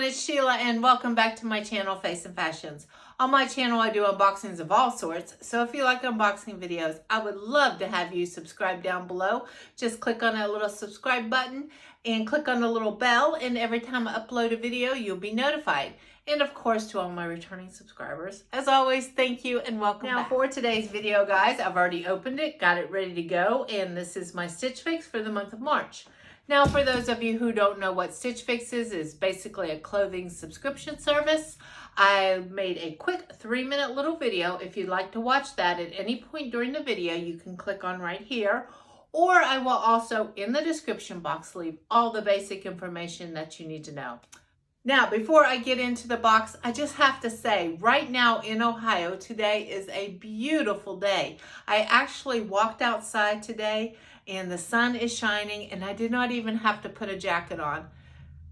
it's Sheila and welcome back to my channel, Face and Fashions. On my channel, I do unboxings of all sorts. So if you like unboxing videos, I would love to have you subscribe down below. Just click on that little subscribe button and click on the little bell. And every time I upload a video, you'll be notified. And of course, to all my returning subscribers, as always, thank you and welcome back. Now for today's video, guys, I've already opened it, got it ready to go. And this is my Stitch Fix for the month of March. Now, for those of you who don't know what Stitch Fix is basically a clothing subscription service. I made a quick 3-minute little video. If you'd like to watch that at any point during the video, you can click on right here. Or I will also, in the description box, leave all the basic information that you need to know. Now, before I get into the box, I just have to say, right now in Ohio, today is a beautiful day. I actually walked outside today and the sun is shining and I did not even have to put a jacket on.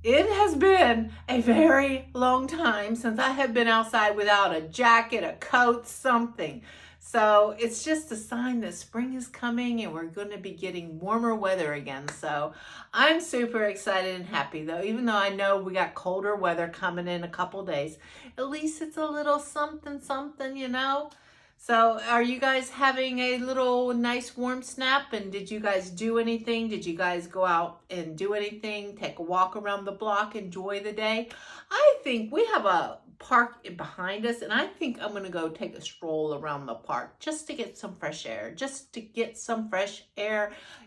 It has been a very long time since I have been outside without a jacket, a coat, something. So it's just a sign that spring is coming and we're going to be getting warmer weather again. So I'm super excited and happy though, even though I know we got colder weather coming in a couple days. At least it's a little something, something, you know. So are you guys having a little nice warm snap? And did you guys do anything? Did you guys go out and do anything? Take a walk around the block, enjoy the day? I think we have a park behind us and I think I'm going to go take a stroll around the park just to get some fresh air,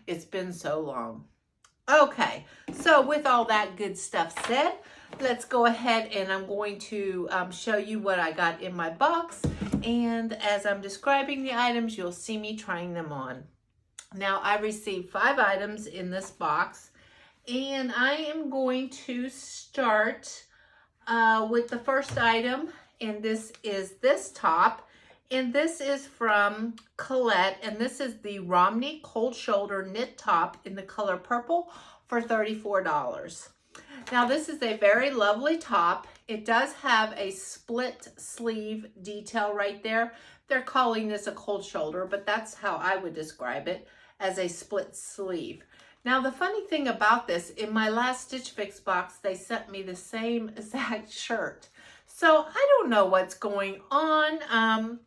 It's been so long. Okay, so with all that good stuff said, let's go ahead and I'm going to show you what I got in my box. And as I'm describing the items, you'll see me trying them on. Now, I received 5 items in this box, and I am going to start with the first item, and this is this top. And this is from Colette, and this is the Romney Cold Shoulder Knit Top in the color purple for $34. Now, this is a very lovely top. It does have a split sleeve detail right there. They're calling this a cold shoulder, but that's how I would describe it, as a split sleeve. Now, the funny thing about this, in my last Stitch Fix box, they sent me the same exact shirt. So I don't know what's going on.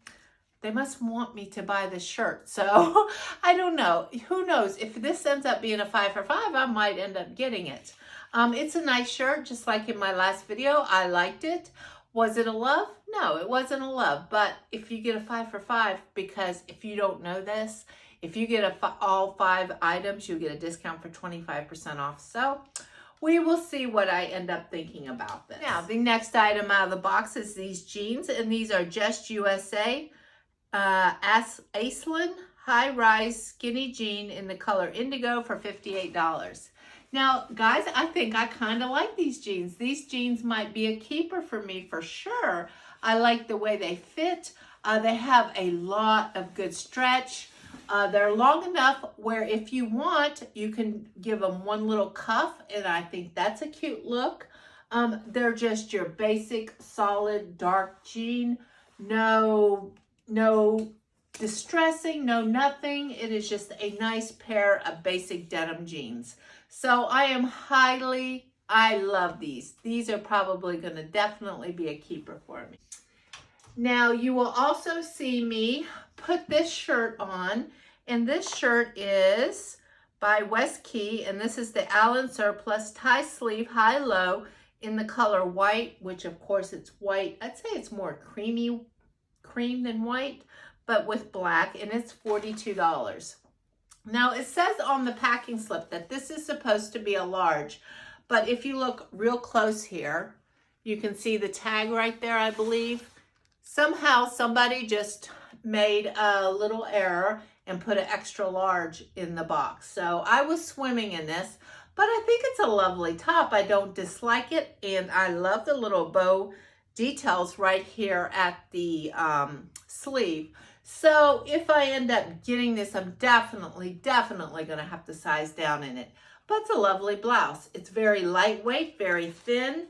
They must want me to buy this shirt. So I don't know. Who knows? If this ends up being a 5 for 5, I might end up getting it. It's a nice shirt, just like in my last video. I liked it. Was it a love? No, it wasn't a love. But if you get a 5 for 5, because if you don't know this, if you get all 5 items, you'll get a discount for 25% off. So we will see what I end up thinking about this. Now, the next item out of the box is these jeans, and these are Just USA Aislinn High Rise Skinny Jean in the color indigo for $58. Now, guys, I think I kind of like these jeans. These jeans might be a keeper for me for sure. I like the way they fit. They have a lot of good stretch. They're long enough where if you want, you can give them one little cuff, and I think that's a cute look. They're just your basic, solid, dark jean. No distressing, no nothing. It is just a nice pair of basic denim jeans. So I love these. These are probably going to definitely be a keeper for me. Now, you will also see me put this shirt on, and this shirt is by West Key, and this is the Allen Surplus tie sleeve high-low in the color white, which of course it's white. I'd say it's more cream than white, but with black, and it's $42. Now, it says on the packing slip that this is supposed to be a large, but if you look real close here, you can see the tag right there, I believe. Somehow somebody just made a little error and put an extra large in the box. So I was swimming in this, but I think it's a lovely top. I don't dislike it, and I love the little bow details right here at the sleeve. So if I end up getting this, I'm definitely going to have to size down in it. But it's a lovely blouse. It's very lightweight, very thin.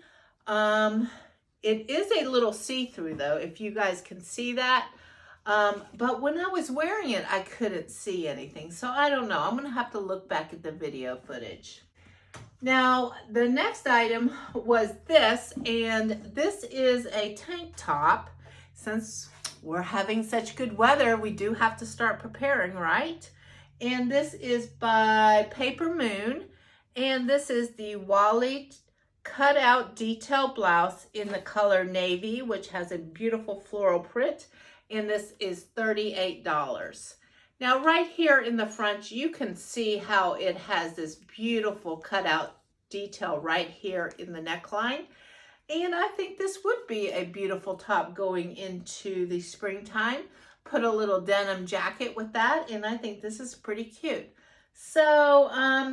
It is a little see-through though, if you guys can see that. But when I was wearing it, I couldn't see anything. So I don't know. I'm going to have to look back at the video footage. Now, the next item was this, and this is a tank top. Since we're having such good weather, we do have to start preparing, right? And this is by Paper Moon, and this is the Wally cutout detail blouse in the color navy, which has a beautiful floral print, and this is $38. Now, right here in the front, you can see how it has this beautiful cutout detail right here in the neckline. And I think this would be a beautiful top going into the springtime. Put a little denim jacket with that, and I think this is pretty cute. So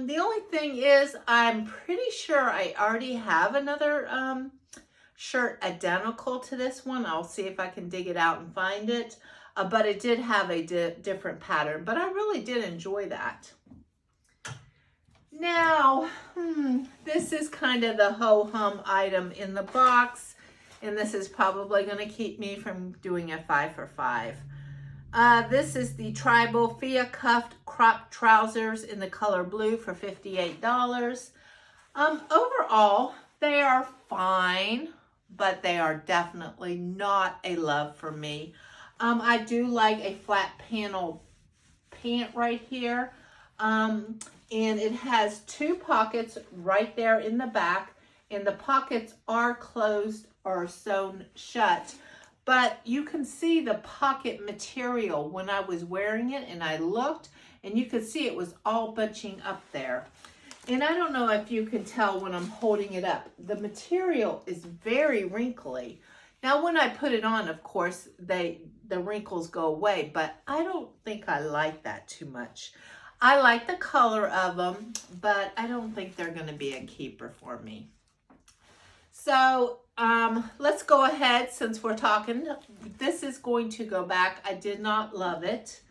the only thing is, I'm pretty sure I already have another shirt identical to this one. I'll see if I can dig it out and find it. But it did have a different pattern, but I really did enjoy that. Now, this is kind of the ho-hum item in the box, and this is probably going to keep me from doing a 5 for $5. This is the Tribal Fia Cuffed Crop Trousers in the color blue for $58. Overall, they are fine, but they are definitely not a love for me. I do like a flat panel pant right here. And it has 2 pockets right there in the back, and the pockets are closed or sewn shut. But you can see the pocket material when I was wearing it, and I looked, and you could see it was all bunching up there. And I don't know if you can tell when I'm holding it up. The material is very wrinkly. Now, when I put it on, of course, the wrinkles go away, but I don't think I like that too much. I like the color of them, but I don't think they're going to be a keeper for me. So let's go ahead, since we're talking. This is going to go back. I did not love it.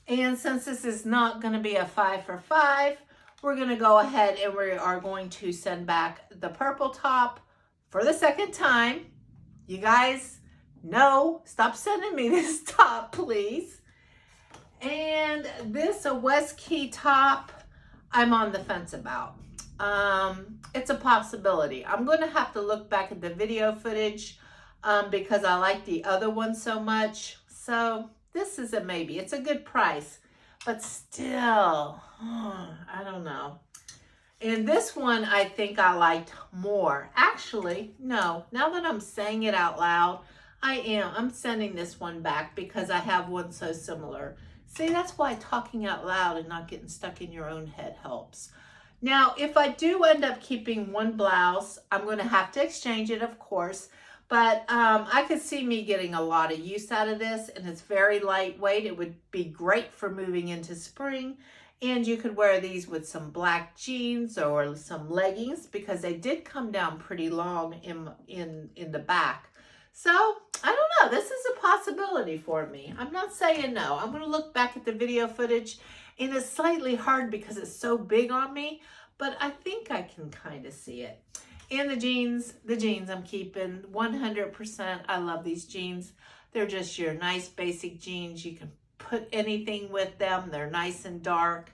And since this is not going to be a 5 for $5, we're going to go ahead and we are going to send back the purple top for the second time. You guys, no, stop sending me this top, please. And this, a West Key top, I'm on the fence about. It's a possibility. I'm going to have to look back at the video footage because I like the other one so much. So this is a maybe. It's a good price, but still, I don't know. And this one, I think I liked more. Actually, no, now that I'm saying it out loud, I'm sending this one back because I have one so similar. See, that's why talking out loud and not getting stuck in your own head helps. Now, if I do end up keeping one blouse, I'm going to have to exchange it, of course. But I could see me getting a lot of use out of this, and it's very lightweight. It would be great for moving into spring. And you could wear these with some black jeans or some leggings because they did come down pretty long in the back. So, I don't know. This is a possibility for me. I'm not saying no. I'm going to look back at the video footage, and it's slightly hard because it's so big on me, but I think I can kind of see it. And the jeans I'm keeping 100%. I love these jeans. They're just your nice basic jeans. You can put anything with them. They're nice and dark.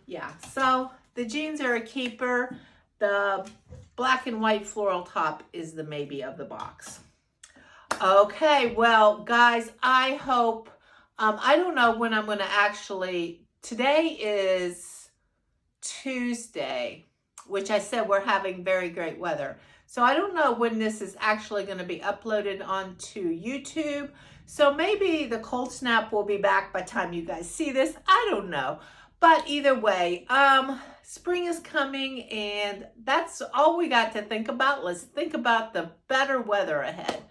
Yeah, so the jeans are a keeper. The black and white floral top is the maybe of the box. Okay, well, guys, I hope, I don't know when I'm going to actually, today is Tuesday, which I said we're having very great weather. So I don't know when this is actually going to be uploaded onto YouTube. So maybe the cold snap will be back by the time you guys see this. I don't know. But either way, spring is coming, and that's all we got to think about. Let's think about the better weather ahead.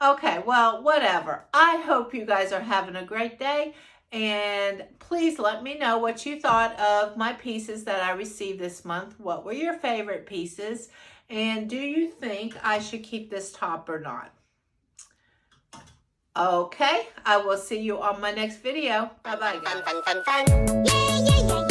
Okay, well, whatever. I hope you guys are having a great day, and please let me know what you thought of my pieces that I received this month. What were your favorite pieces, and do you think I should keep this top or not? Okay, I will see you on my next video. Bye-bye, guys. Fun, fun, fun, fun. Yeah, yeah, yeah.